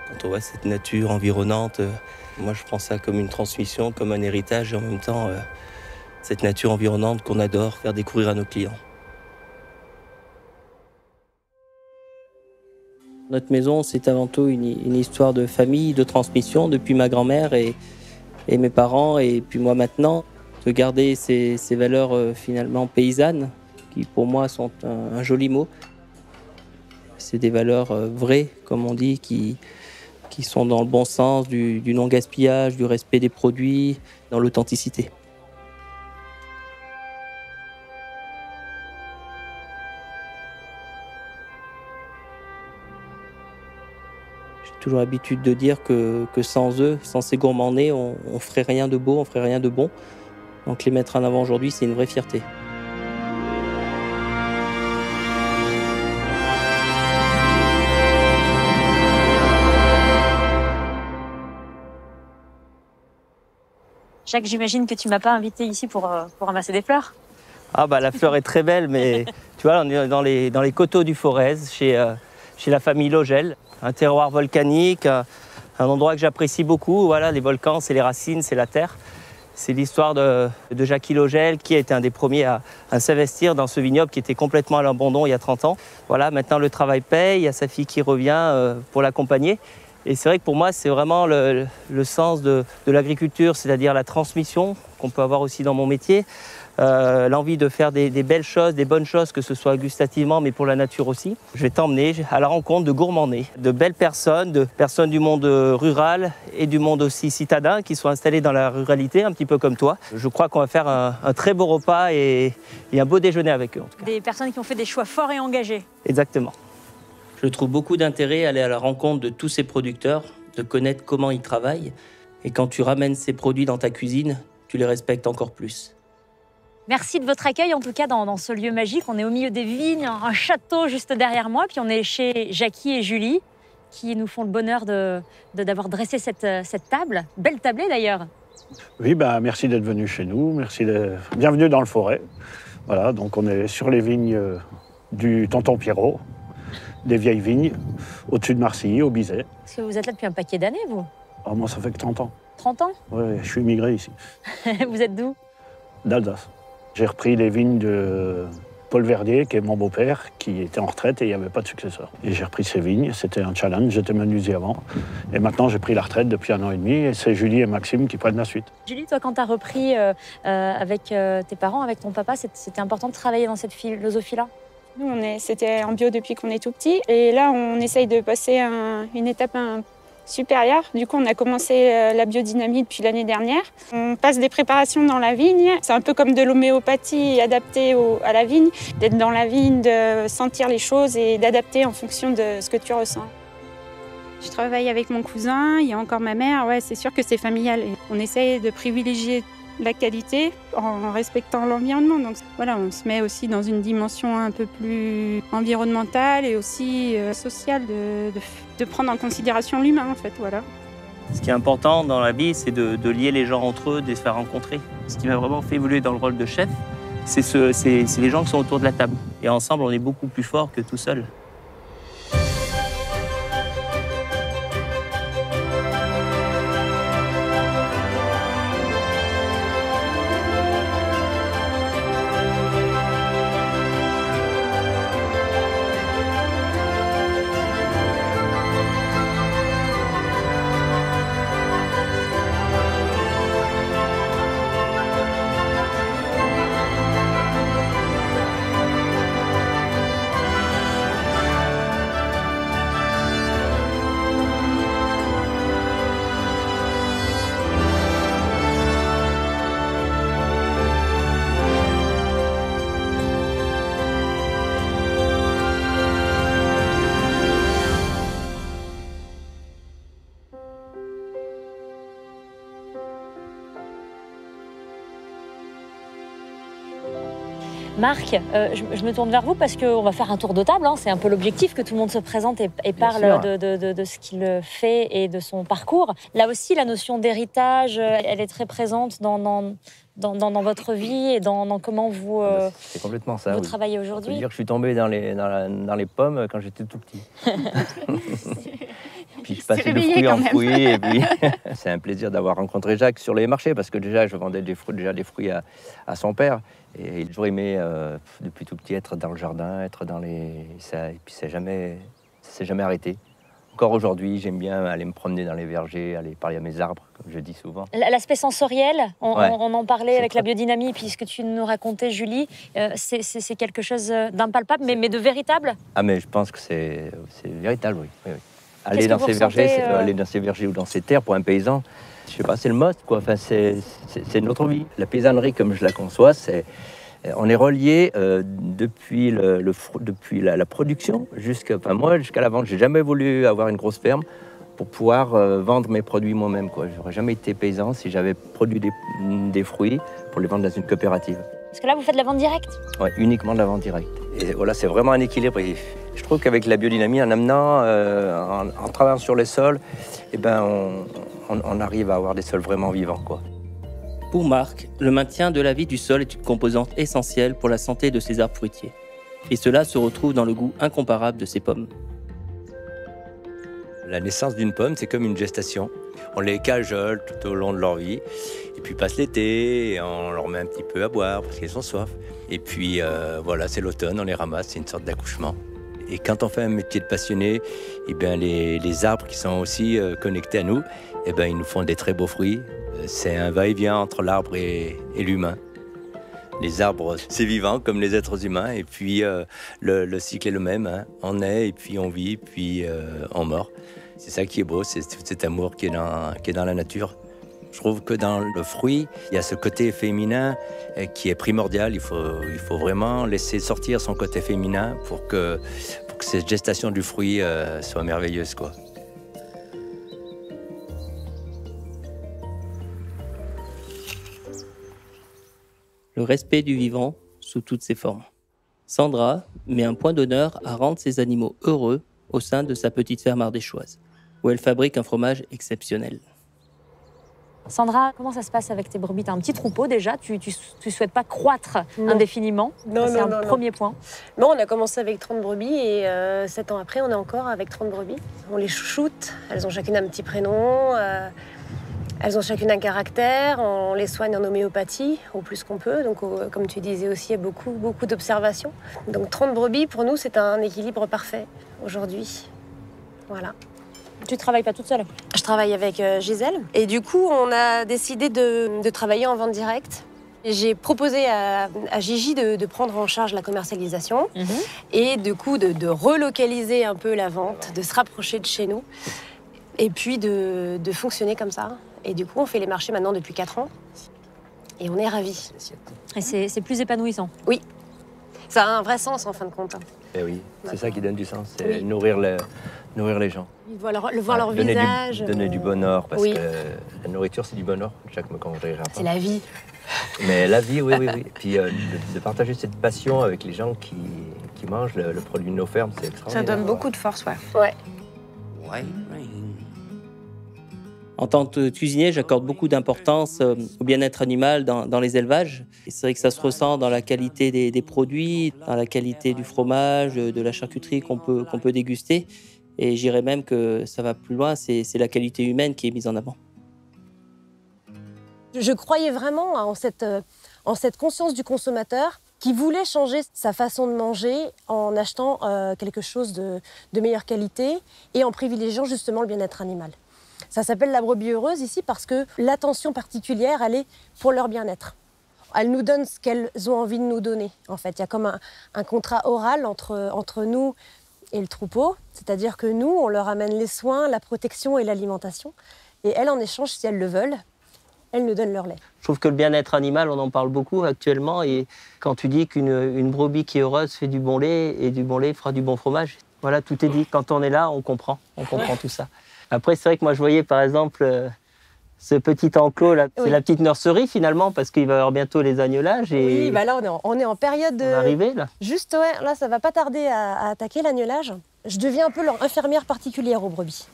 Quand on voit cette nature environnante, moi je prends ça comme une transmission, comme un héritage et en même temps cette nature environnante qu'on adore faire découvrir à nos clients. Notre maison, c'est avant tout une histoire de famille, de transmission depuis ma grand-mère et mes parents et puis moi maintenant. De garder ces valeurs finalement paysannes qui pour moi sont un joli mot. C'est des valeurs vraies, comme on dit, qui sont dans le bon sens, du non-gaspillage, du respect des produits, dans l'authenticité. J'ai toujours l'habitude de dire que sans eux, sans ces gourmands-nés, on ne ferait rien de beau, on ne ferait rien de bon. Donc les mettre en avant aujourd'hui, c'est une vraie fierté. Jacques, j'imagine que tu m'as pas invité ici pour ramasser des fleurs. Ah bah la fleur est très belle, mais tu vois, on est dans les coteaux du Forez, chez la famille Logel, un terroir volcanique, un endroit que j'apprécie beaucoup. Voilà, les volcans, c'est les racines, c'est la terre. C'est l'histoire de Jackie Logel, qui a été un des premiers à s'investir dans ce vignoble qui était complètement à l'abandon il y a 30 ans. Voilà, maintenant le travail paye, il y a sa fille qui revient pour l'accompagner. Et c'est vrai que pour moi, c'est vraiment le sens de l'agriculture, c'est-à-dire la transmission qu'on peut avoir aussi dans mon métier, l'envie de faire des belles choses, des bonnes choses, que ce soit gustativement, mais pour la nature aussi. Je vais t'emmener à la rencontre de gourmands-nés, de belles personnes, de personnes du monde rural et du monde aussi citadin qui sont installées dans la ruralité, un petit peu comme toi. Je crois qu'on va faire un très beau repas et un beau déjeuner avec eux, en tout cas. Des personnes qui ont fait des choix forts et engagés. Exactement. Je trouve beaucoup d'intérêt à aller à la rencontre de tous ces producteurs, de connaître comment ils travaillent. Et quand tu ramènes ces produits dans ta cuisine, tu les respectes encore plus. Merci de votre accueil, en tout cas, dans ce lieu magique. On est au milieu des vignes, un château juste derrière moi. Puis on est chez Jackie et Julie, qui nous font le bonheur d'avoir dressé cette table. Belle tablée, d'ailleurs. Oui, merci d'être venu chez nous. Bienvenue dans le Forez. Voilà, donc on est sur les vignes du Tonton Pierrot. Des vieilles vignes, au-dessus de Marcilly, au Bizet. Parce que vous êtes là depuis un paquet d'années, vous? Oh, moi, ça fait que 30 ans. 30 ans? Oui, je suis immigré ici. Vous êtes d'où? D'Alsace. J'ai repris les vignes de Paul Verdier, qui est mon beau-père, qui était en retraite et il n'y avait pas de successeur. Et j'ai repris ces vignes, c'était un challenge, j'étais menuisier avant. Et maintenant, j'ai pris la retraite depuis 1 an et demi et c'est Julie et Maxime qui prennent la suite. Julie, toi, quand tu as repris avec tes parents, avec ton papa, c'était important de travailler dans cette philosophie-là? Nous, c'était en bio depuis qu'on est tout petit. Et là, on essaye de passer une étape supérieure. Du coup, on a commencé la biodynamie depuis l'année dernière. On passe des préparations dans la vigne. C'est un peu comme de l'homéopathie adaptée à la vigne. D'être dans la vigne, de sentir les choses et d'adapter en fonction de ce que tu ressens. Je travaille avec mon cousin, il y a encore ma mère. Ouais, c'est sûr que c'est familial. Et on essaye de privilégier la qualité en respectant l'environnement. Donc voilà, on se met aussi dans une dimension un peu plus environnementale et aussi sociale de prendre en considération l'humain en fait, voilà. Ce qui est important dans la vie, c'est de lier les gens entre eux, de se faire rencontrer. Ce qui m'a vraiment fait évoluer dans le rôle de chef, c'est les gens qui sont autour de la table. Et ensemble, on est beaucoup plus fort que tout seul. Marc, je me tourne vers vous parce qu'on va faire un tour de table. Hein. C'est un peu l'objectif, que tout le monde se présente et parle de ce qu'il fait et de son parcours. Là aussi, la notion d'héritage, elle est très présente dans votre vie et dans comment vous, c'est complètement ça, vous oui. travaillez aujourd'hui. Je peux dire que je suis tombé dans les pommes quand j'étais tout petit. puis je passais de fruits en fruits. Et puis c'est un plaisir d'avoir rencontré Jacques sur les marchés parce que déjà je vendais des fruits à son père. Et il a toujours aimé depuis tout petit être dans le jardin, être dans les... Et puis ça s'est jamais arrêté. Encore aujourd'hui, j'aime bien aller me promener dans les vergers, aller parler à mes arbres, comme je dis souvent. L'aspect sensoriel, on en parlait avec très... la biodynamie, puis ce que tu nous racontais, Julie, c'est quelque chose d'impalpable, mais de véritable. Ah, mais je pense que c'est véritable, oui. Oui. Aller dans ces vergers, aller dans ces vergers ou dans ces terres, pour un paysan, je sais pas, c'est le must, quoi. Enfin, c'est notre vie. La paysannerie, comme je la conçois, on est relié depuis la production jusqu'à la vente. J'ai jamais voulu avoir une grosse ferme pour pouvoir vendre mes produits moi-même, quoi. J'aurais jamais été paysan si j'avais produit des fruits pour les vendre dans une coopérative. Parce que là, vous faites de la vente directe? Oui, uniquement de la vente directe. Et voilà, c'est vraiment un équilibre. Et je trouve qu'avec la biodynamie, en amenant, en travaillant sur les sols, eh ben, on arrive à avoir des sols vraiment vivants, quoi. Pour Marc, le maintien de la vie du sol est une composante essentielle pour la santé de ses arbres fruitiers. Et cela se retrouve dans le goût incomparable de ses pommes. La naissance d'une pomme, c'est comme une gestation. On les cajole tout au long de leur vie. Et puis passe l'été, et on leur met un petit peu à boire parce qu'elles ont soif. Et puis voilà, c'est l'automne, on les ramasse, c'est une sorte d'accouchement. Et quand on fait un métier de passionné, eh bien les arbres qui sont aussi connectés à nous, eh bien, ils nous font des très beaux fruits. C'est un va-et-vient entre l'arbre et l'humain. Les arbres, c'est vivant comme les êtres humains. Et puis le cycle est le même, hein. On naît et puis on vit, puis on meurt. C'est ça qui est beau, c'est tout cet amour qui est dans la nature. Je trouve que dans le fruit, il y a ce côté féminin qui est primordial. Il faut vraiment laisser sortir son côté féminin pour que cette gestation du fruit soit merveilleuse, quoi. Le respect du vivant sous toutes ses formes. Sandra met un point d'honneur à rendre ses animaux heureux au sein de sa petite ferme ardéchoise, où elle fabrique un fromage exceptionnel. Sandra, comment ça se passe avec tes brebis? Tu as un petit troupeau déjà, tu souhaites pas croître indéfiniment? Non, c'est un premier point. Non, on a commencé avec 30 brebis et 7 ans après, on est encore avec 30 brebis. On les chouchoute, elles ont chacune un petit prénom, elles ont chacune un caractère, on les soigne en homéopathie au plus qu'on peut. Donc, comme tu disais aussi, il y a beaucoup d'observations. Donc 30 brebis, pour nous, c'est un équilibre parfait aujourd'hui. Voilà. Tu travailles pas toute seule? Je travaille avec Gisèle. Et du coup, on a décidé de travailler en vente directe. J'ai proposé à Gigi de prendre en charge la commercialisation et du coup de relocaliser un peu la vente, de se rapprocher de chez nous et puis de fonctionner comme ça. Et du coup, on fait les marchés maintenant depuis 4 ans et on est ravis. Et c'est plus épanouissant? Oui, ça a un vrai sens en fin de compte. Et oui, c'est ça qui donne du sens, c'est nourrir les gens. Voir leur visage. Donner du bonheur, parce que la nourriture, c'est du bonheur. Jacques me corrigera pas. C'est la vie. Mais la vie, oui. Et puis de partager cette passion avec les gens qui mangent le produit de nos fermes, c'est extraordinaire. Ça donne beaucoup de force, ouais. En tant que cuisinier, j'accorde beaucoup d'importance au bien-être animal dans les élevages. Et c'est vrai que ça se ressent dans la qualité des produits, dans la qualité du fromage, de la charcuterie qu'on peut déguster. Et je dirais même que ça va plus loin, c'est la qualité humaine qui est mise en avant. Je croyais vraiment en cette conscience du consommateur qui voulait changer sa façon de manger en achetant quelque chose de meilleure qualité et en privilégiant justement le bien-être animal. Ça s'appelle la brebis heureuse ici parce que l'attention particulière, elle est pour leur bien-être. Elles nous donnent ce qu'elles ont envie de nous donner, en fait. Il y a comme un contrat oral entre nous et le troupeau, c'est-à-dire que nous, on leur amène les soins, la protection et l'alimentation. Et elles, en échange, si elles le veulent, elles nous donnent leur lait. Je trouve que le bien-être animal, on en parle beaucoup actuellement. Et quand tu dis qu'une brebis qui est heureuse fait du bon lait et du bon lait fera du bon fromage, voilà, tout est dit. Quand on est là, on comprend tout ça. Après, c'est vrai que moi, je voyais par exemple ce petit enclos, là, c'est la petite nurserie finalement, parce qu'il va y avoir bientôt les agnelages. Et oui, bah là, on est en période de... On est arrivé, là. Juste, ouais, là, ça va pas tarder à attaquer l'agnelage. Je deviens un peu leur infirmière particulière aux brebis.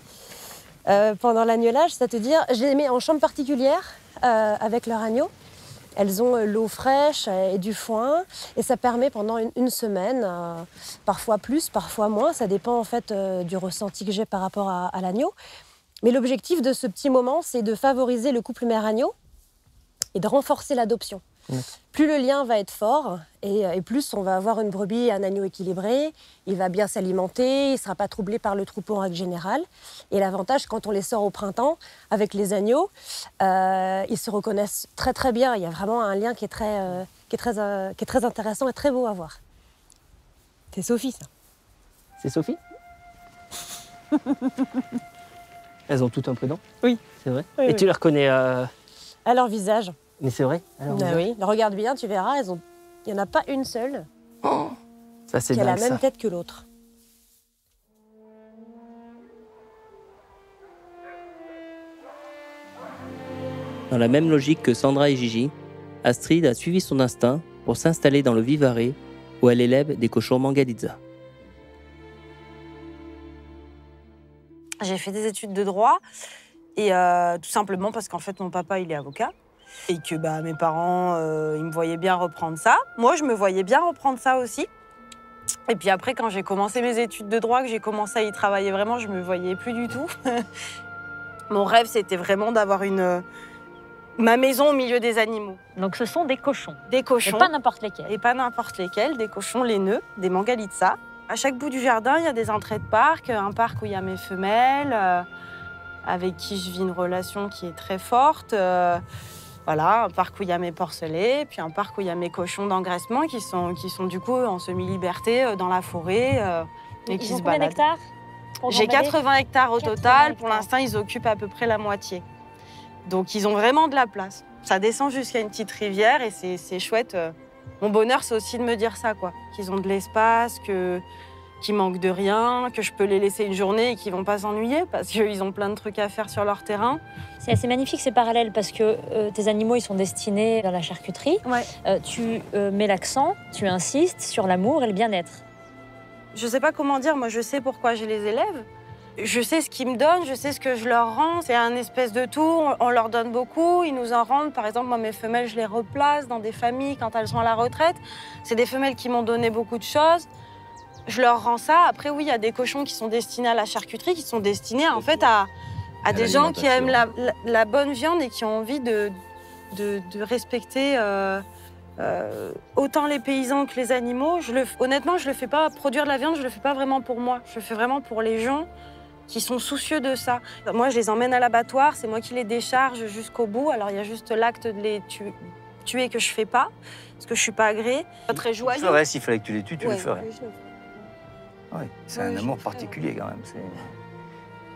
Pendant l'agnelage, c'est-à-dire, je les mets en chambre particulière avec leur agneau. Elles ont l'eau fraîche et du foin et ça permet pendant une semaine, parfois plus, parfois moins, ça dépend en fait du ressenti que j'ai par rapport à l'agneau. Mais l'objectif de ce petit moment, c'est de favoriser le couple mère-agneau et de renforcer l'adoption. Plus le lien va être fort et plus on va avoir une brebis et un agneau équilibré, il va bien s'alimenter, il ne sera pas troublé par le troupeau en règle générale. Et l'avantage, quand on les sort au printemps avec les agneaux, ils se reconnaissent très très bien. Il y a vraiment un lien qui est très intéressant et très beau à voir. C'est Sophie, ça. C'est Sophie? Elles ont toutes un prénom? Oui. C'est vrai? Oui, et oui. tu les reconnais À leur visage. Mais c'est vrai? Oui, regarde bien, tu verras, il n'y en a pas une seule Ça, c'est qui a la dingue, même ça. tête que l'autre. Dans la même logique que Sandra et Gigi, Astrid a suivi son instinct pour s'installer dans le Vivarais où elle élève des cochons Mangalitsa. J'ai fait des études de droit et tout simplement parce qu'en fait mon papa il est avocat et que mes parents ils me voyaient bien reprendre ça. Moi je me voyais bien reprendre ça aussi. Et puis après quand j'ai commencé mes études de droit, que j'ai commencé à y travailler vraiment, je me voyais plus du tout. Mon rêve c'était vraiment d'avoir ma maison au milieu des animaux. Donc ce sont des cochons. Des cochons. Et pas n'importe lesquels. Et pas n'importe lesquels, des cochons laineux, des Mangalitsa. À chaque bout du jardin, il y a des entrées de parc, un parc où il y a mes femelles, avec qui je vis une relation qui est très forte. Voilà, un parc où il y a mes porcelets, puis un parc où il y a mes cochons d'engraissement qui sont du coup en semi-liberté dans la forêt et qui Ils ont se combien baladent. d'hectares pour J'ai gambader 80 hectares au 80 total. Pour hectares. l'instant, ils occupent à peu près la moitié. Donc, ils ont vraiment de la place. Ça descend jusqu'à une petite rivière et c'est chouette. Mon bonheur, c'est aussi de me dire ça, quoi. Qu'ils ont de l'espace, qu'ils manquent de rien, que je peux les laisser une journée et qu'ils vont pas s'ennuyer parce qu'ils ont plein de trucs à faire sur leur terrain. C'est assez magnifique ces parallèles parce que tes animaux ils sont destinés dans la charcuterie. Ouais. Tu mets l'accent, tu insistes sur l'amour et le bien-être. Je sais pas comment dire, moi je sais pourquoi je les élève. Je sais ce qu'ils me donnent, je sais ce que je leur rends. C'est un espèce de tout, on leur donne beaucoup, ils nous en rendent. Par exemple, moi mes femelles, je les replace dans des familles quand elles sont à la retraite. C'est des femelles qui m'ont donné beaucoup de choses. Je leur rends ça. Après, oui, il y a des cochons qui sont destinés à la charcuterie, qui sont destinés en fait à des gens qui aiment la bonne viande et qui ont envie de respecter autant les paysans que les animaux. Honnêtement, je le fais pas produire de la viande, je le fais pas vraiment pour moi. Je le fais vraiment pour les gens qui sont soucieux de ça. Moi, je les emmène à l'abattoir, c'est moi qui les décharge jusqu'au bout. Alors, il y a juste l'acte de les tuer que je fais pas, parce que je suis pas agréée. Très joyeux. Ouais, s'il fallait que tu les tues, tu le ferais. Oui, Ouais, c'est un amour particulier quand même.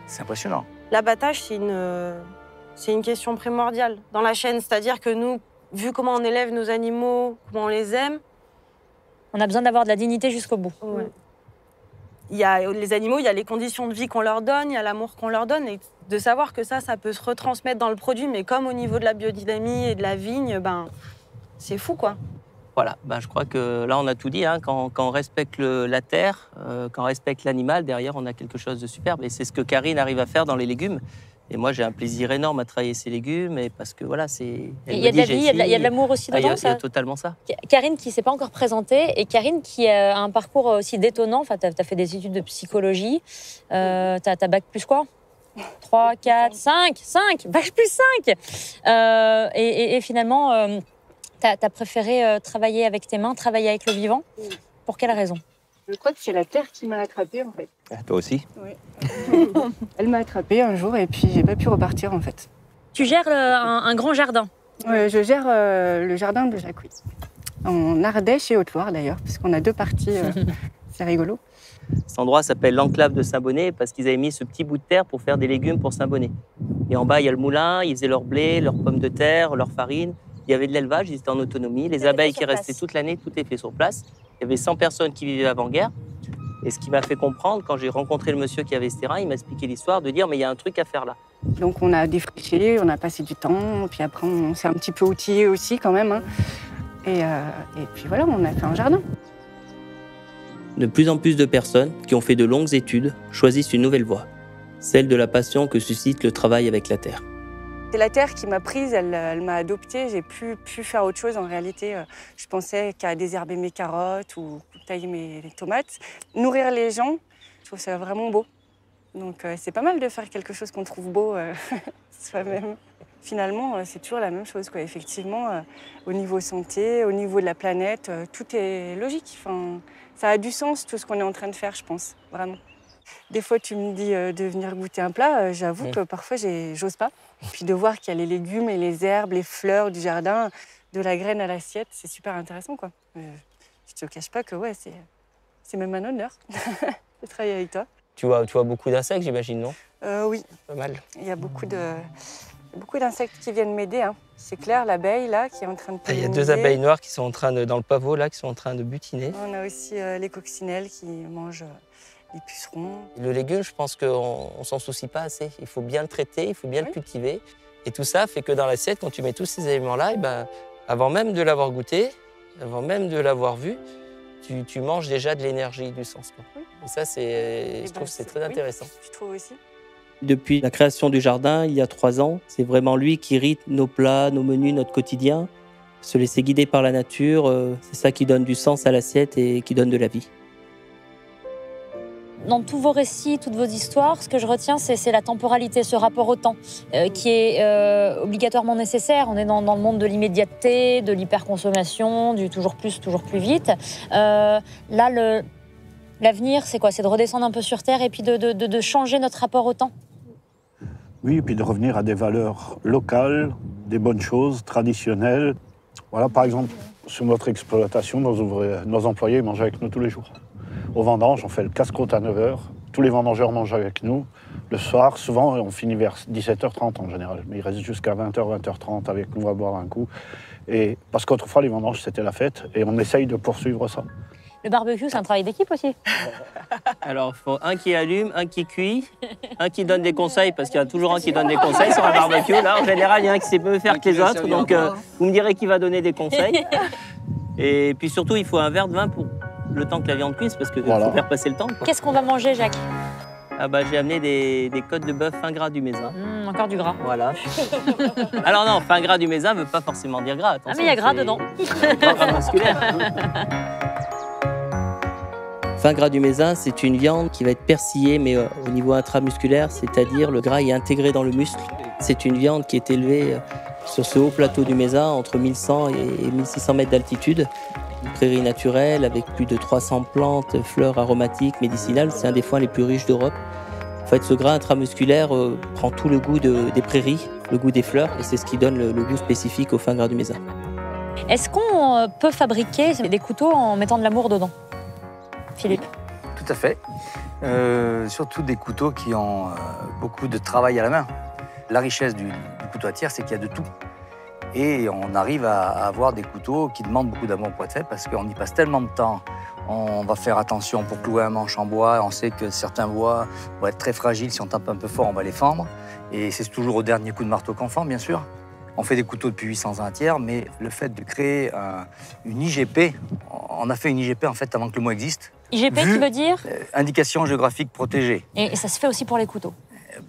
C'est impressionnant. L'abattage, c'est une question primordiale dans la chaîne. C'est-à-dire que nous, vu comment on élève nos animaux, comment on les aime, On a besoin d'avoir de la dignité jusqu'au bout. ouais. Il y a les animaux, il y a les conditions de vie qu'on leur donne, il y a l'amour qu'on leur donne. Et de savoir que ça peut se retransmettre dans le produit, mais comme au niveau de la biodynamie et de la vigne, c'est fou, quoi. Voilà, je crois que là on a tout dit, hein. Quand on respecte la terre, quand on respecte l'animal, derrière on a quelque chose de superbe. Et c'est ce que Karine arrive à faire dans les légumes. Et moi j'ai un plaisir énorme à travailler ces légumes, et parce que voilà, c'est... Il y a de la vie, il y a de l'amour aussi dedans, Il y a totalement ça. Karine qui ne s'est pas encore présentée, et Karine qui a un parcours aussi détonnant. Enfin, tu as fait des études de psychologie. Tu as bac plus quoi 3, 4, 5, bac plus 5. Et finalement, tu as préféré travailler avec tes mains, travailler avec le vivant. Pour quelle raison? Je crois que c'est la terre qui m'a attrapée en fait. Toi aussi? Oui. Elle m'a attrapée un jour et puis j'ai pas pu repartir en fait. Tu gères un grand jardin. Je gère le jardin de Jacques, oui. En Ardèche et Haute-Loire d'ailleurs, puisqu'on a deux parties, c'est rigolo. Cet endroit s'appelle l'enclave de Saint-Bonnet parce qu'ils avaient mis ce petit bout de terre pour faire des légumes pour Saint-Bonnet. Et en bas, il y a le moulin, ils faisaient leur blé, leurs pommes de terre, leur farine. Il y avait de l'élevage, ils étaient en autonomie. Les abeilles qui restaient toute l'année, tout est fait sur place. Il y avait 100 personnes qui vivaient avant-guerre. Et ce qui m'a fait comprendre, quand j'ai rencontré le monsieur qui avait ce terrain, il m'a expliqué l'histoire de dire mais il y a un truc à faire là. Donc on a défriché, on a passé du temps, puis après on s'est un petit peu outillé aussi quand même. Hein. Et puis voilà, on a fait un jardin. De plus en plus de personnes qui ont fait de longues études choisissent une nouvelle voie, celle de la passion que suscite le travail avec la terre. C'est la terre qui m'a prise, elle m'a adoptée. J'ai pu faire autre chose en réalité. Je pensais qu'à désherber mes carottes ou tailler mes tomates. Nourrir les gens, je trouve ça vraiment beau. Donc c'est pas mal de faire quelque chose qu'on trouve beau soi-même. Finalement, c'est toujours la même chose, quoi. Effectivement, au niveau santé, au niveau de la planète, tout est logique. Enfin, ça a du sens, tout ce qu'on est en train de faire, je pense, vraiment. Des fois, tu me dis de venir goûter un plat, j'avoue que parfois, j'ose pas. Et puis de voir qu'il y a les légumes et les herbes, les fleurs du jardin, de la graine à l'assiette, c'est super intéressant, quoi. Je te cache pas que ouais, c'est même un honneur de travailler avec toi. Tu vois beaucoup d'insectes, j'imagine, non? Oui. Pas mal. Il y a beaucoup d'insectes qui viennent m'aider. Hein. C'est clair, l'abeille, là, qui est en train de polliniser. Il y a 2 abeilles noires qui sont en train dans le pavot, là, qui sont en train de butiner. On a aussi les coccinelles qui mangent les pucerons. Le légume, je pense qu'on ne s'en soucie pas assez. Il faut bien le traiter, il faut bien le cultiver. Et tout ça fait que dans l'assiette, quand tu mets tous ces éléments-là, et ben, avant même de l'avoir goûté, avant même de l'avoir vu, tu manges déjà de l'énergie, du sens. Oui. Et ça, je trouve que c'est très intéressant. Je trouve aussi. Depuis la création du jardin, il y a 3 ans, c'est vraiment lui qui rythme nos plats, nos menus, notre quotidien. Se laisser guider par la nature, c'est ça qui donne du sens à l'assiette et qui donne de la vie. Dans tous vos récits, toutes vos histoires, ce que je retiens, c'est la temporalité, ce rapport au temps, qui est obligatoirement nécessaire. On est dans le monde de l'immédiateté, de l'hyperconsommation, du toujours plus vite. Là, l'avenir, c'est quoi? C'est de redescendre un peu sur Terre et puis de changer notre rapport au temps. Oui, et puis de revenir à des valeurs locales, des bonnes choses, traditionnelles. Voilà, par exemple, sur notre exploitation, nos employés mangent avec nous tous les jours. Au vendange, on fait le casse-croûte à 9h. Tous les vendangeurs mangent avec nous. Le soir, souvent, on finit vers 17h30 en général. Mais ils restent jusqu'à 20h, 20h30 avec nous à boire un coup. Et parce qu'autrefois, les vendanges, c'était la fête. Et on essaye de poursuivre ça. Le barbecue, c'est un travail d'équipe aussi. Alors, il faut un qui allume, un qui cuit, un qui donne des conseils, parce qu'il y a toujours un qui donne des conseils sur un barbecue. Là, en général, il y a un qui sait mieux faire que les autres. Donc, vous me direz qui va donner des conseils. Et puis surtout, il faut un verre de vin pour le temps que la viande cuise, parce qu'il faut faire passer le temps. Qu'est-ce qu'on va manger, Jacques? J'ai amené des côtes de bœuf fin gras du Mézin. Encore du gras. Voilà. Alors non, fin gras du Mézin ne veut pas forcément dire gras. Attention, mais il y a gras dedans. Gras musculaire. Fin gras du Mézin, c'est une viande qui va être persillée, mais au niveau intramusculaire, c'est-à-dire le gras est intégré dans le muscle. C'est une viande qui est élevée sur ce haut plateau du Mézin, entre 1100 et 1600 mètres d'altitude. Une prairie naturelle avec plus de 300 plantes, fleurs aromatiques, médicinales. C'est un des foins les plus riches d'Europe. En fait, ce gras intramusculaire prend tout le goût des prairies, le goût des fleurs, et c'est ce qui donne le goût spécifique au fin gras du Mézin. Est-ce qu'on peut fabriquer des couteaux en mettant de l'amour dedans, Philippe? Tout à fait. Surtout des couteaux qui ont beaucoup de travail à la main. La richesse du couteau à tire, c'est qu'il y a de tout. Et on arrive à avoir des couteaux qui demandent beaucoup d'amour pour être faits parce qu'on y passe tellement de temps. On va faire attention pour clouer un manche en bois. On sait que certains bois vont être très fragiles. Si on tape un peu fort, on va les fendre. Et c'est toujours au dernier coup de marteau qu'on fend, bien sûr. On fait des couteaux depuis 800 ans à tiers, mais le fait de créer une IGP, on a fait une IGP en fait avant que le mot existe. IGP, tu veux dire Indication géographique protégée. Et ça se fait aussi pour les couteaux?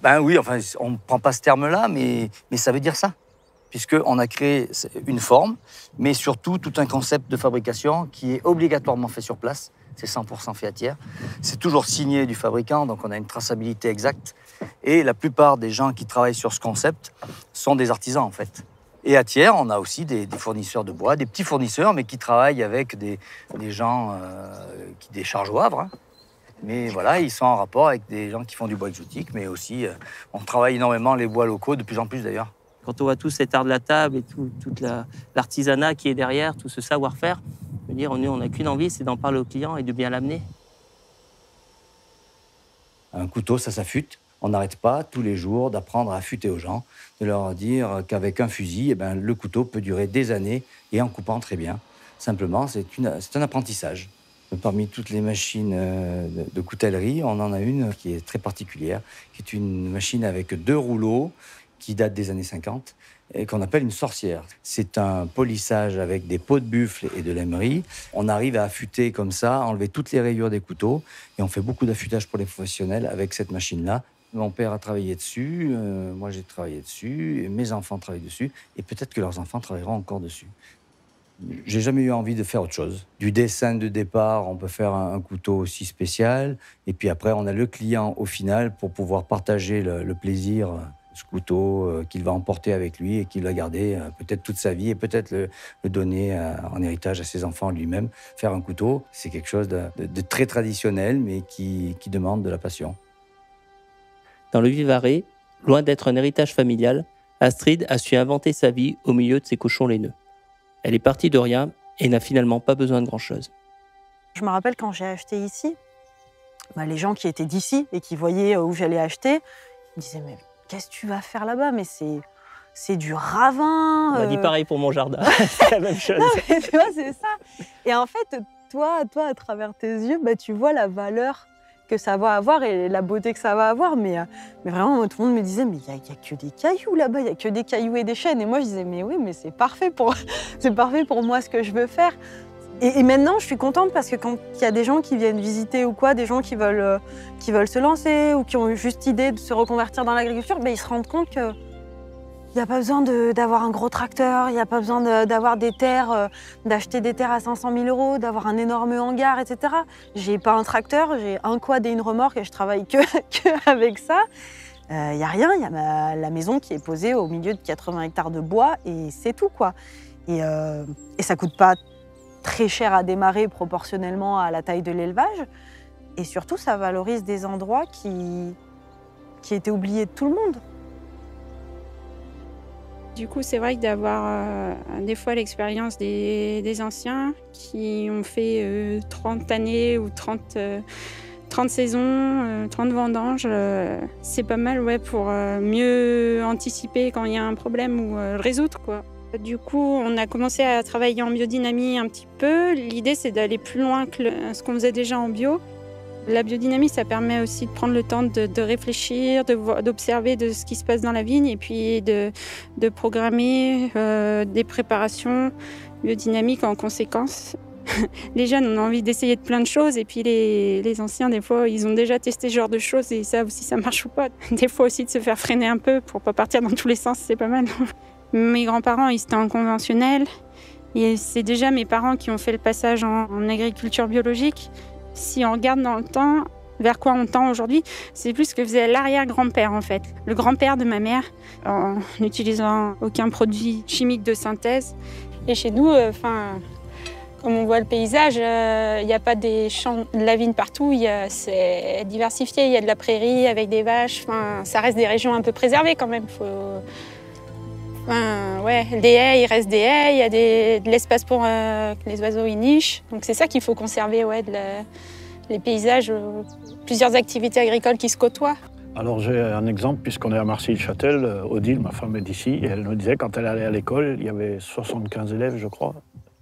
Ben oui, enfin, on ne prend pas ce terme-là, mais ça veut dire ça. Puisqu'on a créé une forme, mais surtout tout un concept de fabrication qui est obligatoirement fait sur place. C'est 100% fait à tiers. C'est toujours signé du fabricant, donc on a une traçabilité exacte. Et la plupart des gens qui travaillent sur ce concept sont des artisans, en fait. Et à tiers, on a aussi des fournisseurs de bois, des petits fournisseurs, mais qui travaillent avec des gens qui déchargent au Havre. Hein. Mais voilà, ils sont en rapport avec des gens qui font du bois exotique, mais aussi, on travaille énormément les bois locaux, de plus en plus d'ailleurs. Quand on voit tout cet art de la table et tout l'artisanat qui est derrière, tout ce savoir-faire, je veux dire, on n'a qu'une envie, c'est d'en parler au client et de bien l'amener. Un couteau, ça s'affûte. On n'arrête pas tous les jours d'apprendre à affûter aux gens, de leur dire qu'avec un fusil, le couteau peut durer des années et en coupant très bien. Simplement, c'est un apprentissage. Parmi toutes les machines de coutellerie, on en a une qui est très particulière, qui est une machine avec 2 rouleaux, qui date des années 50 et qu'on appelle une sorcière. C'est un polissage avec des peaux de buffle et de l'aimerie. On arrive à affûter comme ça, enlever toutes les rayures des couteaux et on fait beaucoup d'affûtage pour les professionnels avec cette machine-là Mon père a travaillé dessus, moi j'ai travaillé dessus, et mes enfants travaillent dessus, et peut-être que leurs enfants travailleront encore dessus. J'ai jamais eu envie de faire autre chose. Du dessin de départ, on peut faire un couteau aussi spécial, et puis après on a le client au final pour pouvoir partager le plaisir, ce couteau qu'il va emporter avec lui et qu'il va garder peut-être toute sa vie et peut-être le donner en héritage à ses enfants lui-même. Faire un couteau, c'est quelque chose de très traditionnel, mais qui demande de la passion. Dans le Vivarais, loin d'être un héritage familial, Astrid a su inventer sa vie au milieu de ses cochons laineux. Elle est partie de rien et n'a finalement pas besoin de grand-chose. Je me rappelle quand j'ai acheté ici, les gens qui étaient d'ici et qui voyaient où j'allais acheter, ils disaient « Mais qu'est-ce que tu vas faire là-bas ? Mais c'est du ravin. » On m'a dit pareil pour mon jardin, c'est la même chose. Non, mais tu vois, c'est ça. Et en fait, toi, à travers tes yeux, tu vois la valeur que ça va avoir et la beauté que ça va avoir. Mais vraiment, tout le monde me disait, mais il n'y a que des cailloux là-bas, il n'y a que des cailloux et des chênes. Et moi, je disais, mais oui, mais c'est parfait pour moi ce que je veux faire. Et maintenant, je suis contente parce que quand il y a des gens qui viennent visiter ou quoi, des gens qui veulent se lancer ou qui ont juste l'idée de se reconvertir dans l'agriculture, ils se rendent compte que il n'y a pas besoin d'avoir un gros tracteur, il n'y a pas besoin d'avoir des terres, d'acheter des terres à 500 000 €, d'avoir un énorme hangar, etc. J'ai pas un tracteur, j'ai un quad et une remorque et je travaille que avec ça. Il n'y a rien, il y a la maison qui est posée au milieu de 80 hectares de bois et c'est tout, quoi. Et ça ne coûte pas très cher à démarrer proportionnellement à la taille de l'élevage. Et surtout, ça valorise des endroits qui étaient oubliés de tout le monde. Du coup, c'est vrai que d'avoir des fois l'expérience des anciens qui ont fait 30 années ou 30 saisons, 30 vendanges, c'est pas mal, ouais, pour mieux anticiper quand il y a un problème ou le résoudre, quoi. Du coup, on a commencé à travailler en biodynamie un petit peu. L'idée, c'est d'aller plus loin que ce qu'on faisait déjà en bio. La biodynamie, ça permet aussi de prendre le temps de réfléchir, d'observer de ce qui se passe dans la vigne et puis de programmer des préparations biodynamiques en conséquence. Les jeunes, on a envie d'essayer de plein de choses et puis les anciens, des fois, ils ont déjà testé ce genre de choses et ils savent si ça marche ou pas. Des fois aussi de se faire freiner un peu pour pas partir dans tous les sens, c'est pas mal. Mes grands-parents, ils étaient en conventionnel et c'est déjà mes parents qui ont fait le passage en agriculture biologique. Si on regarde dans le temps, vers quoi on tend aujourd'hui, c'est plus ce que faisait l'arrière-grand-père en fait. Le grand-père de ma mère, en n'utilisant aucun produit chimique de synthèse. Et chez nous, comme on voit le paysage, il n'y a pas des champs de la vigne partout, c'est diversifié, il y a de la prairie avec des vaches, ça reste des régions un peu préservées quand même. Des haies, il reste des haies, il y a de l'espace pour que les oiseaux y nichent. Donc c'est ça qu'il faut conserver, les paysages, plusieurs activités agricoles qui se côtoient. Alors j'ai un exemple, puisqu'on est à Marcilly-Châtel, Odile, ma femme est d'ici, et elle nous disait quand elle allait à l'école, il y avait 75 élèves, je crois,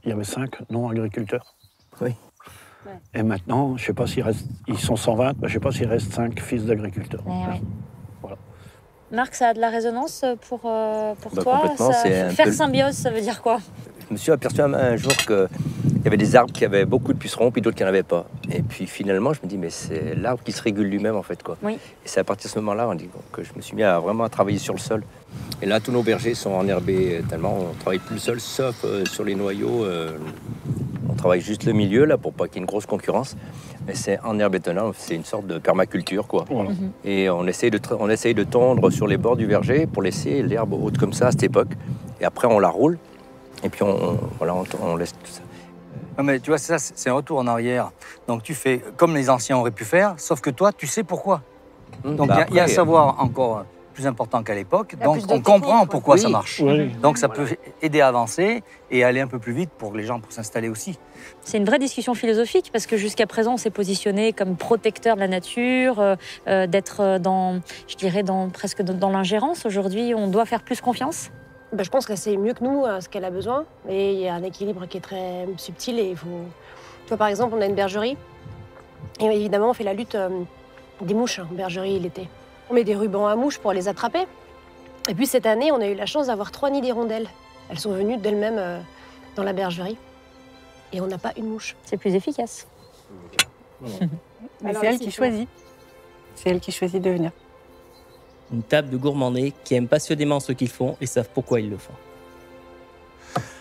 il y avait 5 non-agriculteurs. Oui. Et maintenant, je ne sais pas ils sont 120, je ne sais pas s'il reste 5 fils d'agriculteurs. Ouais. Voilà. Marc, ça a de la résonance pour toi complètement, Faire symbiose, ça veut dire quoi? Je me suis aperçu un jour qu'il y avait des arbres qui avaient beaucoup de pucerons, puis d'autres qui n'en avaient pas. Et puis finalement, je me dis, mais c'est l'arbre qui se régule lui-même, en fait, quoi. Oui. Et c'est à partir de ce moment-là que je me suis mis à vraiment travailler sur le sol. Et là, tous nos bergers sont enherbés tellement, on ne travaille plus le sol, sauf sur les noyaux. On travaille juste le milieu, là, pour pas qu'il y ait une grosse concurrence. Mais c'est en herbe étonnant, c'est une sorte de permaculture, quoi. Voilà. Et on essaye de tondre sur les bords du verger pour laisser l'herbe haute comme ça à cette époque. Et après, on la roule. Et puis on laisse tout ça. Non mais tu vois, c'est un retour en arrière. Donc tu fais comme les anciens auraient pu faire, sauf que toi, tu sais pourquoi. Donc il y a un savoir encore plus important qu'à l'époque. Donc on comprend pourquoi ça marche. Oui. Donc ça peut aider à avancer et aller un peu plus vite pour les gens pour s'installer aussi. C'est une vraie discussion philosophique parce que jusqu'à présent, on s'est positionné comme protecteur de la nature, d'être presque dans l'ingérence. Aujourd'hui, on doit faire plus confiance. Je pense qu'elle sait mieux que nous ce qu'elle a besoin. Et il y a un équilibre qui est très subtil. Et il faut... Tu vois, par exemple, on a une bergerie. Et évidemment, on fait la lutte des mouches en bergerie l'été. On met des rubans à mouches pour les attraper. Et puis cette année, on a eu la chance d'avoir 3 nids d'hirondelles. Elles sont venues d'elles-mêmes dans la bergerie. Et on n'a pas une mouche. C'est plus efficace. Mais c'est elle qui choisit. C'est elle qui choisit de venir. Une table de gourmandés qui aiment passionnément ce qu'ils font et savent pourquoi ils le font.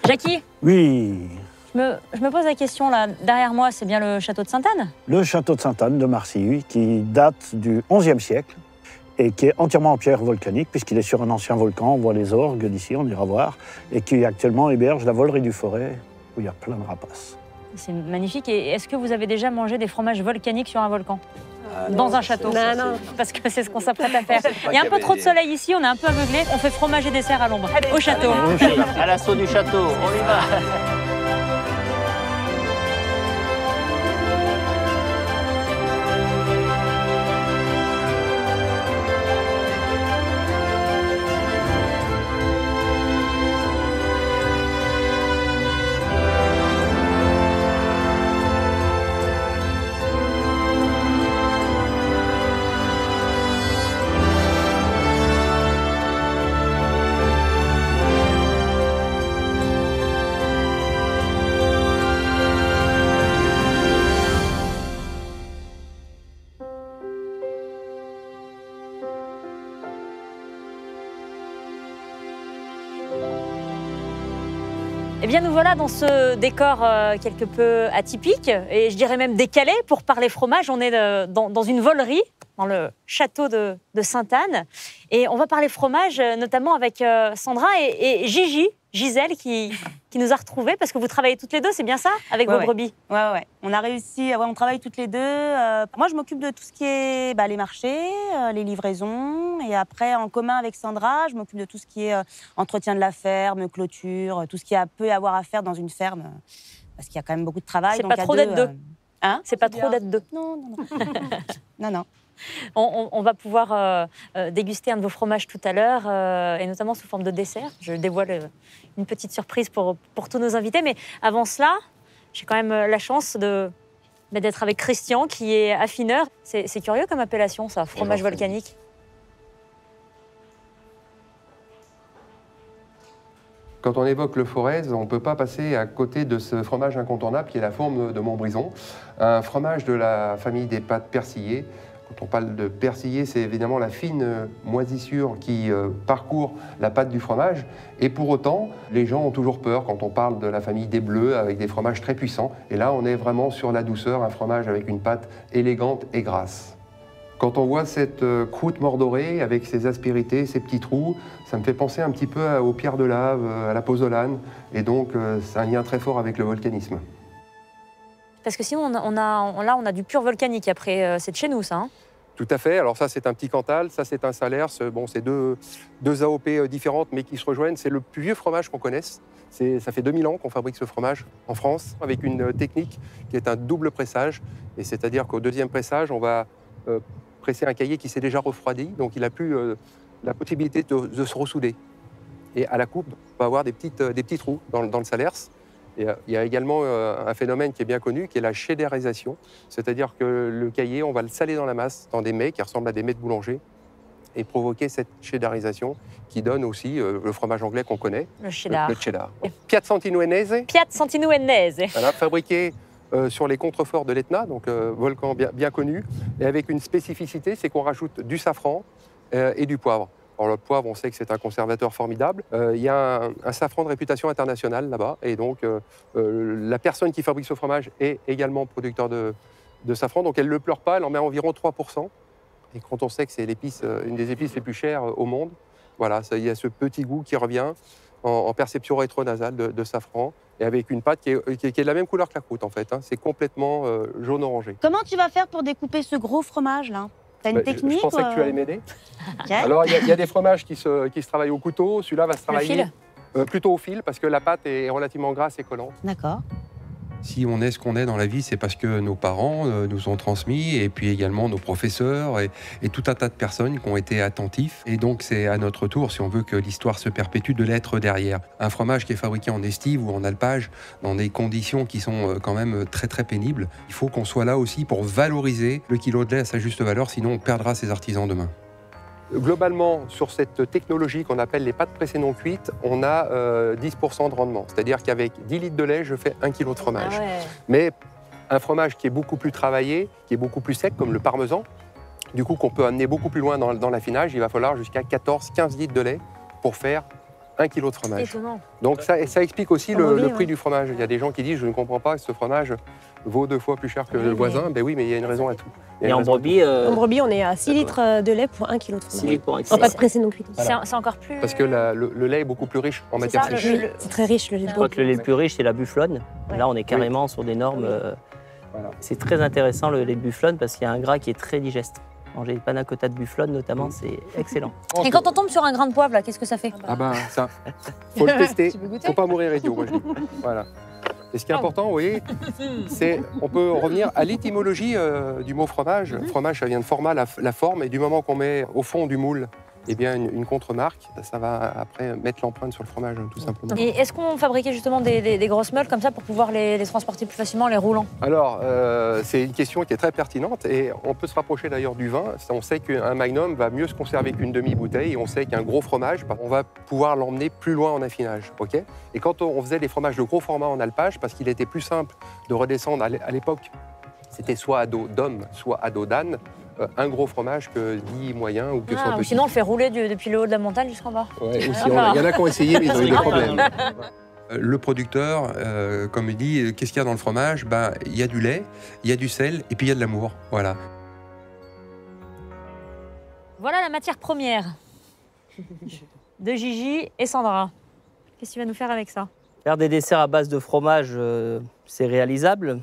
Jackie, Oui, je me pose la question, là, derrière moi, c'est bien le château de Sainte-Anne? le château de Sainte-Anne de Marcilly, qui date du XIe siècle et qui est entièrement en pierre volcanique, puisqu'il est sur un ancien volcan. On voit les orgues d'ici, on ira voir, et qui actuellement héberge la volerie du Forêt, où il y a plein de rapaces. C'est magnifique. Et est-ce que vous avez déjà mangé des fromages volcaniques sur un volcan? Dans un château? Non. Parce que c'est ce qu'on s'apprête à faire. Il y a un peu trop de soleil ici, on est un peu aveuglé. On fait fromage et dessert à l'ombre, au château. À l'assaut du château, on y va. Eh bien, nous voilà dans ce décor quelque peu atypique, et je dirais même décalé pour parler fromage. On est dans une volerie, dans le château de Sainte-Anne. Et on va parler fromage, notamment avec Sandra et Gisèle, qui nous a retrouvés, parce que vous travaillez toutes les deux, c'est bien ça, avec vos brebis? Ouais. On a réussi, on travaille toutes les deux. Moi, je m'occupe de tout ce qui est les marchés, les livraisons. Et après, en commun avec Sandra, je m'occupe de tout ce qui est entretien de la ferme, clôture, tout ce qu'il peut y avoir à faire dans une ferme. Parce qu'il y a quand même beaucoup de travail. C'est pas trop d'être deux. Hein? C'est pas trop d'être deux. Non. Non. On va pouvoir déguster un de vos fromages tout à l'heure, et notamment sous forme de dessert. Je dévoile une petite surprise pour tous nos invités. Mais avant cela, j'ai quand même la chance d'être avec Christian, qui est affineur. C'est curieux comme appellation, ça, fromage volcanique. Quand on évoque le Forez, on ne peut pas passer à côté de ce fromage incontournable qui est la fourme de Montbrison, un fromage de la famille des pâtes persillées. Quand on parle de persillé, c'est évidemment la fine moisissure qui parcourt la pâte du fromage. Et pour autant, les gens ont toujours peur quand on parle de la famille des bleus avec des fromages très puissants. Et là, on est vraiment sur la douceur, un fromage avec une pâte élégante et grasse. Quand on voit cette croûte mordorée avec ses aspérités, ses petits trous, ça me fait penser un petit peu aux pierres de lave, à la pozzolane. Et donc, c'est un lien très fort avec le volcanisme. Parce que sinon, on a du pur volcanique. Après, c'est de chez nous, ça, hein? Tout à fait. Alors ça, c'est un petit Cantal, ça, c'est un Salers. Bon, c'est deux AOP différentes, mais qui se rejoignent. C'est le plus vieux fromage qu'on connaisse. Ça fait 2000 ans qu'on fabrique ce fromage en France, avec une technique qui est un double pressage. Et c'est-à-dire qu'au deuxième pressage, on va presser un caillé qui s'est déjà refroidi, donc il n'a plus la possibilité de se ressouder. Et à la coupe, on va avoir des petits trous dans le Salers. Et il y a également un phénomène qui est bien connu, qui est la chédarisation. C'est-à-dire que le caillé, on va le saler dans la masse, dans des mets qui ressemblent à des mets de boulanger, et provoquer cette chédarisation qui donne aussi le fromage anglais qu'on connaît, le cheddar. Le cheddar. Piazzantino Ennese. Piazzantino Ennese. Voilà, fabriqué sur les contreforts de l'Etna, donc volcan bien connu, et avec une spécificité, c'est qu'on rajoute du safran et du poivre. Alors le poivre, on sait que c'est un conservateur formidable. Il y a un safran de réputation internationale là-bas, et donc la personne qui fabrique ce fromage est également producteur de safran, donc elle ne le pleure pas, elle en met environ 3%. Et quand on sait que c'est une des épices les plus chères au monde, voilà, il y a ce petit goût qui revient en perception rétronasale de safran, et avec une pâte qui est de la même couleur que la croûte, en fait. Hein. C'est complètement jaune-orangé. Comment tu vas faire pour découper ce gros fromage, là? T'as une technique? Je pensais que tu allais m'aider. Okay. Alors, il y a des fromages qui se travaillent au couteau. Celui-là va se travailler plutôt au fil, parce que la pâte est relativement grasse et collante. D'accord. Si on est ce qu'on est dans la vie, c'est parce que nos parents nous ont transmis, et puis également nos professeurs et tout un tas de personnes qui ont été attentifs. Et donc c'est à notre tour, si on veut que l'histoire se perpétue, de l'être derrière. Un fromage qui est fabriqué en estive ou en alpage, dans des conditions qui sont quand même très très pénibles, il faut qu'on soit là aussi pour valoriser le kilo de lait à sa juste valeur, sinon on perdra ses artisans demain. Globalement, sur cette technologie qu'on appelle les pâtes pressées non cuites, on a 10% de rendement. C'est-à-dire qu'avec 10 litres de lait, je fais 1 kg de fromage. Ah ouais. Mais un fromage qui est beaucoup plus travaillé, qui est beaucoup plus sec, comme le parmesan, du coup qu'on peut amener beaucoup plus loin dans l'affinage. Il va falloir jusqu'à 14-15 litres de lait pour faire 1 kg de fromage. Étonnant. Donc ça explique aussi le prix du fromage. Il y a des gens qui disent, je ne comprends pas, que ce fromage vaut 2 fois plus cher que le voisin. Ben oui, mais il y a une raison à tout. Et en brebis, En brebis, on est à 6 litres de lait pour 1 kg de fromage. 6 litres pour un En pas de pressé non cuit. C'est encore plus... Parce que le lait est beaucoup plus riche en matière sèche. C'est très riche le lait de Je crois brebis. que le lait le plus riche, c'est la bufflonne. Ouais. Là, on est carrément sur des normes. Voilà. C'est très intéressant le lait de bufflonne parce qu'il y a un gras qui est très digeste. Manger des panna cotta de bufflonne, notamment, c'est excellent. Et quand on tombe sur un grain de poivre, là, qu'est-ce que ça fait? Ah ben ça, faut le tester. Tu veux goûter? Faut pas mourir idiot, moi je dis. Voilà. Et ce qui est important, vous voyez, c'est on peut revenir à l'étymologie du mot fromage. Fromage, ça vient de format, la forme, et du moment qu'on met au fond du moule eh bien, une contre-marque, ça va après mettre l'empreinte sur le fromage, tout simplement. Et est-ce qu'on fabriquait justement des grosses meules comme ça pour pouvoir les transporter plus facilement, les roulants? Alors, c'est une question qui est très pertinente et on peut se rapprocher d'ailleurs du vin. On sait qu'un magnum va mieux se conserver qu'une demi-bouteille et on sait qu'un gros fromage, on va pouvoir l'emmener plus loin en affinage. Okay, et quand on faisait des fromages de gros format en alpage, parce qu'il était plus simple de redescendre à l'époque, c'était soit à dos d'homme, soit à dos d'âne, un gros fromage que 10 moyens ou que 100 petits. Sinon, on le fait rouler depuis le haut de la montagne jusqu'en bas. Ouais, aussi, il y en a qui ont essayé, mais ils ont eu des problèmes. Le producteur, comme il dit, qu'est-ce qu'il y a dans le fromage? Il y a du lait, il y a du sel et puis il y a de l'amour. Voilà. Voilà la matière première de Gigi et Sandra. Qu'est-ce que tu vas nous faire avec ça? Faire des desserts à base de fromage, c'est réalisable.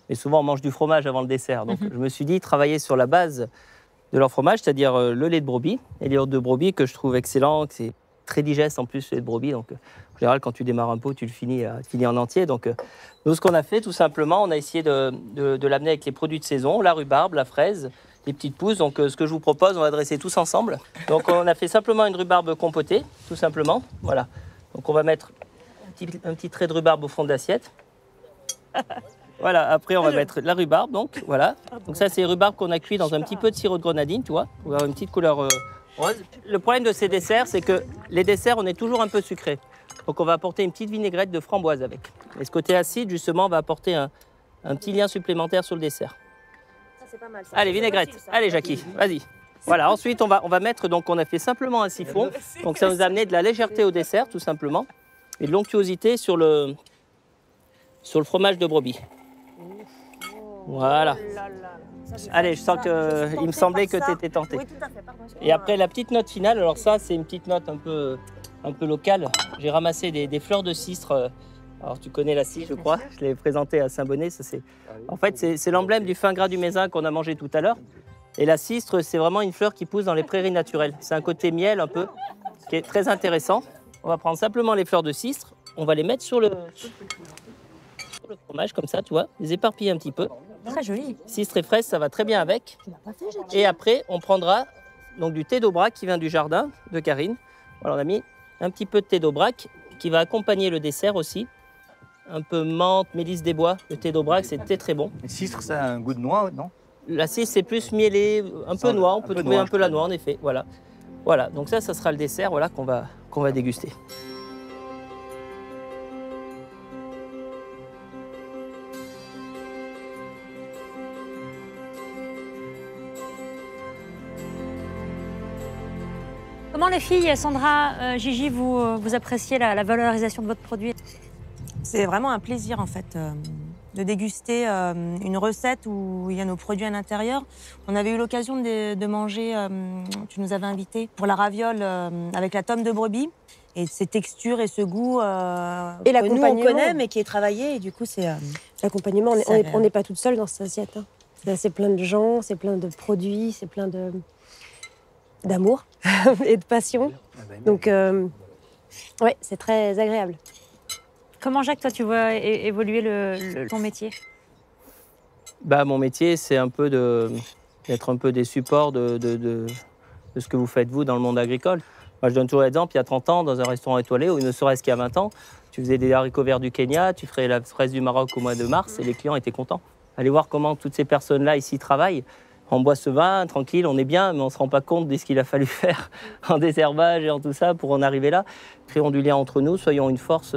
Mais souvent, on mange du fromage avant le dessert. Donc, je me suis dit, travailler sur la base de leur fromage, c'est-à-dire le lait de brebis et les yaourts de brebis que je trouve excellent, que c'est très digeste en plus, le lait de brebis. Donc, en général, quand tu démarres un pot, tu le finis en entier. Donc, nous, ce qu'on a fait, tout simplement, on a essayé de l'amener avec les produits de saison, la rhubarbe, la fraise, les petites pousses. Donc, ce que je vous propose, on va dresser tous ensemble. Donc, on a fait simplement une rhubarbe compotée, tout simplement. Voilà. Donc, on va mettre un petit trait de rhubarbe au fond de l'assiette. Voilà, après on va mettre la rhubarbe, donc voilà. Donc ça c'est rhubarbe qu'on a cuit dans un petit peu de sirop de grenadine, tu vois, pour avoir une petite couleur rose. Le problème de ces desserts, c'est que les desserts, on est toujours un peu sucré. Donc on va apporter une petite vinaigrette de framboise avec. Et ce côté acide, justement, va apporter un petit lien supplémentaire sur le dessert. Ça c'est pas mal. Ça. Allez, vinaigrette. Allez, Jackie, vas-y. Voilà, ensuite on va mettre, donc on a fait simplement un siphon. Donc ça nous a amené de la légèreté au dessert, tout simplement. Et de l'onctuosité sur le fromage de brebis. Voilà. Allez, je sens qu'il me semblait que tu étais tenté. Oui, tout à fait. Pardon, et après, la petite note finale, alors ça, c'est une petite note un peu locale. J'ai ramassé des fleurs de cistre. Alors, tu connais la cie, je crois. Je l'ai présenté à Saint-Bonnet. En fait, c'est l'emblème du fin gras du Mézin qu'on a mangé tout à l'heure. Et la cistre, c'est vraiment une fleur qui pousse dans les prairies naturelles. C'est un côté miel un peu, qui est très intéressant. On va prendre simplement les fleurs de cistre. On va les mettre sur le fromage, comme ça, tu vois. Les éparpiller un petit peu. Très joli. Cistre et fraise, ça va très bien avec. Et après, on prendra donc du thé d'Aubrac qui vient du jardin de Karine. Voilà, on a mis un petit peu de thé d'Aubrac qui va accompagner le dessert aussi. Un peu menthe, mélisse des bois. Le thé d'Aubrac, c'est très bon. Le cistre, ça a un goût de noix, non? La cistre, c'est plus mielé, un peu noix. On peut trouver un peu la noix, en effet. Voilà. Voilà. Donc ça sera le dessert, voilà, qu'on va déguster. Comment les filles, Sandra, Gigi, vous appréciez la valorisation de votre produit? C'est vraiment un plaisir en fait de déguster une recette où il y a nos produits à l'intérieur. On avait eu l'occasion de manger, tu nous avais invités pour la raviole avec la tome de brebis. Et ces textures et ce goût et que nous on connaît mais qui est travaillé et du coup c'est... L'accompagnement, on n'est pas toute seule dans cette assiette. Hein. C'est plein de gens, c'est plein de produits, c'est plein d'amour et de passion. Donc, ouais, c'est très agréable. Comment, Jacques, toi, tu vois évoluer ton métier? Mon métier, c'est un peu d'être un peu des supports de ce que vous faites, vous, dans le monde agricole. Moi, je donne toujours l'exemple, il y a 30 ans, dans un restaurant étoilé, ou ne serait-ce qu'il y a 20 ans, tu faisais des haricots verts du Kenya, tu ferais la fraise du Maroc au mois de mars, et les clients étaient contents. Allez voir comment toutes ces personnes-là ici travaillent. On boit ce vin, tranquille, on est bien, mais on ne se rend pas compte de ce qu'il a fallu faire en désherbage et en tout ça pour en arriver là. Créons du lien entre nous, soyons une force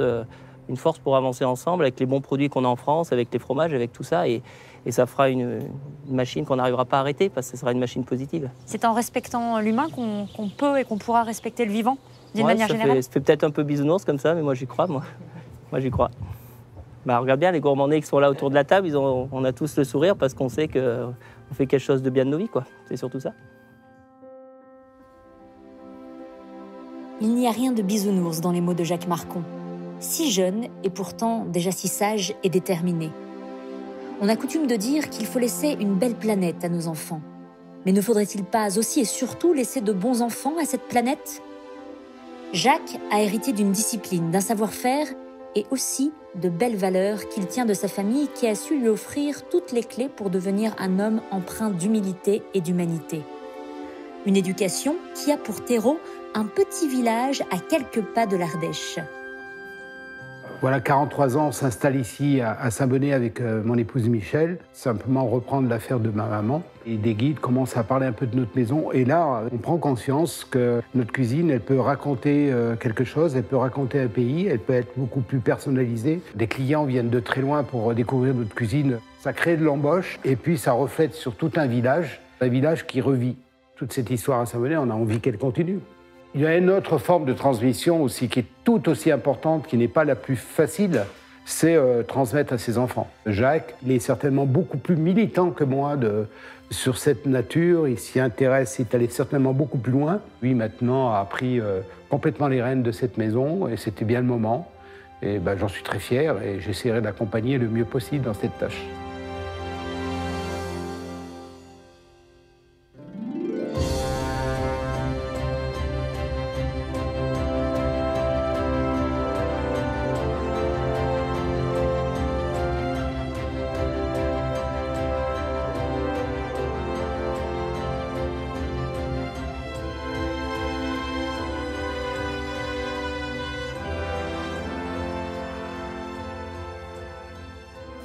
pour avancer ensemble avec les bons produits qu'on a en France, avec les fromages, avec tout ça. Et Et ça fera une machine qu'on n'arrivera pas à arrêter parce que ce sera une machine positive. C'est en respectant l'humain qu'on peut et qu'on pourra respecter le vivant, d'une manière générale. Ça fait peut-être un peu bisounours comme ça, mais moi j'y crois, moi j'y crois. Bah, regarde bien les gourmandais qui sont là autour de la table, on a tous le sourire parce qu'on sait qu'on fait quelque chose de bien de nos vies, quoi. C'est surtout ça. Il n'y a rien de bisounours dans les mots de Jacques Marcon. Si jeune et pourtant déjà si sage et déterminé. On a coutume de dire qu'il faut laisser une belle planète à nos enfants. Mais ne faudrait-il pas aussi et surtout laisser de bons enfants à cette planète ? Jacques a hérité d'une discipline, d'un savoir-faire et aussi de belles valeurs qu'il tient de sa famille qui a su lui offrir toutes les clés pour devenir un homme empreint d'humilité et d'humanité. Une éducation qui a pour terreau un petit village à quelques pas de l'Ardèche. Voilà, 43 ans, on s'installe ici à Saint-Bonnet avec mon épouse Michel. Simplement reprendre l'affaire de ma maman. Et des guides commencent à parler un peu de notre maison. Et là, on prend conscience que notre cuisine, elle peut raconter quelque chose, elle peut raconter un pays, elle peut être beaucoup plus personnalisée. Des clients viennent de très loin pour découvrir notre cuisine. Ça crée de l'embauche et puis ça reflète sur tout un village qui revit. Toute cette histoire à Saint-Bonnet, on a envie qu'elle continue. Il y a une autre forme de transmission aussi qui est tout aussi importante, qui n'est pas la plus facile, c'est transmettre à ses enfants. Jacques, il est certainement beaucoup plus militant que moi sur cette nature, il s'y intéresse, il est allé certainement beaucoup plus loin. Lui, maintenant, a pris complètement les rênes de cette maison et c'était bien le moment. Et ben, j'en suis très fier et j'essaierai d'accompagner le mieux possible dans cette tâche.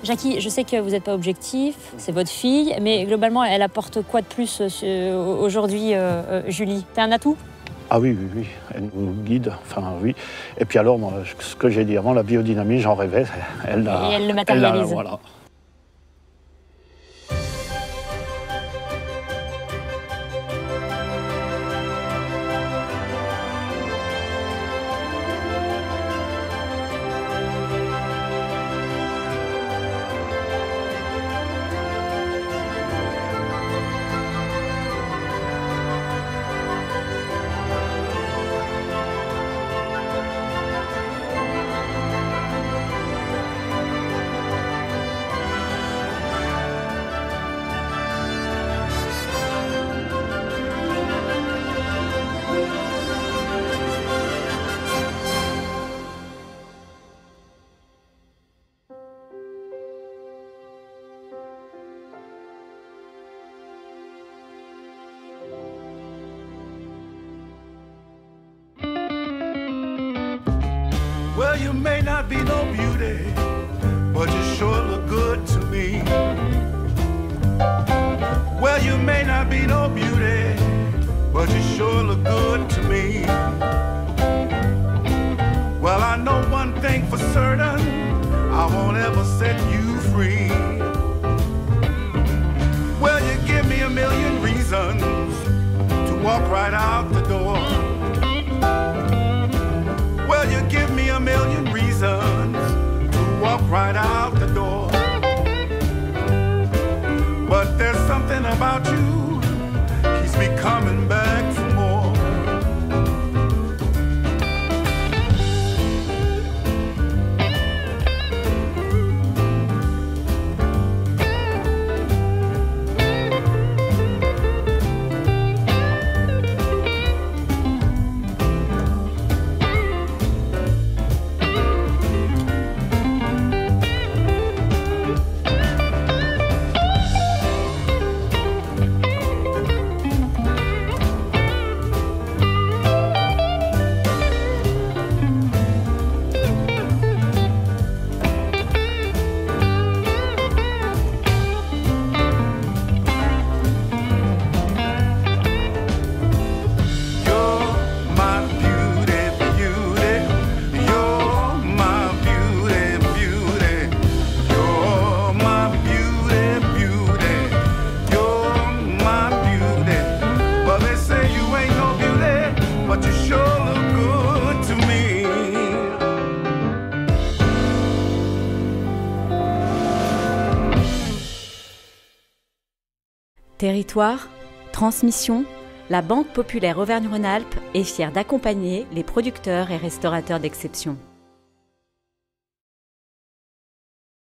Jackie, je sais que vous n'êtes pas objectif, c'est votre fille, mais globalement, elle apporte quoi de plus aujourd'hui, Julie ? T'es un atout ? Ah oui, elle nous guide, enfin oui. Et puis alors, moi, ce que j'ai dit avant, la biodynamie, j'en rêvais. Et elle le matérialise. Voilà. Well, you may not be no beauty, but you sure look good to me. Well, you may not be no beauty, but you sure look good to me. Well, I know one thing for certain, I won't ever set you free. Well, you give me a million reasons to walk right out the door. Well, you give me a million reasons to walk right out the door. But there's something about you keeps me coming back for more. Territoire, transmission, la Banque Populaire Auvergne-Rhône-Alpes est fière d'accompagner les producteurs et restaurateurs d'exception.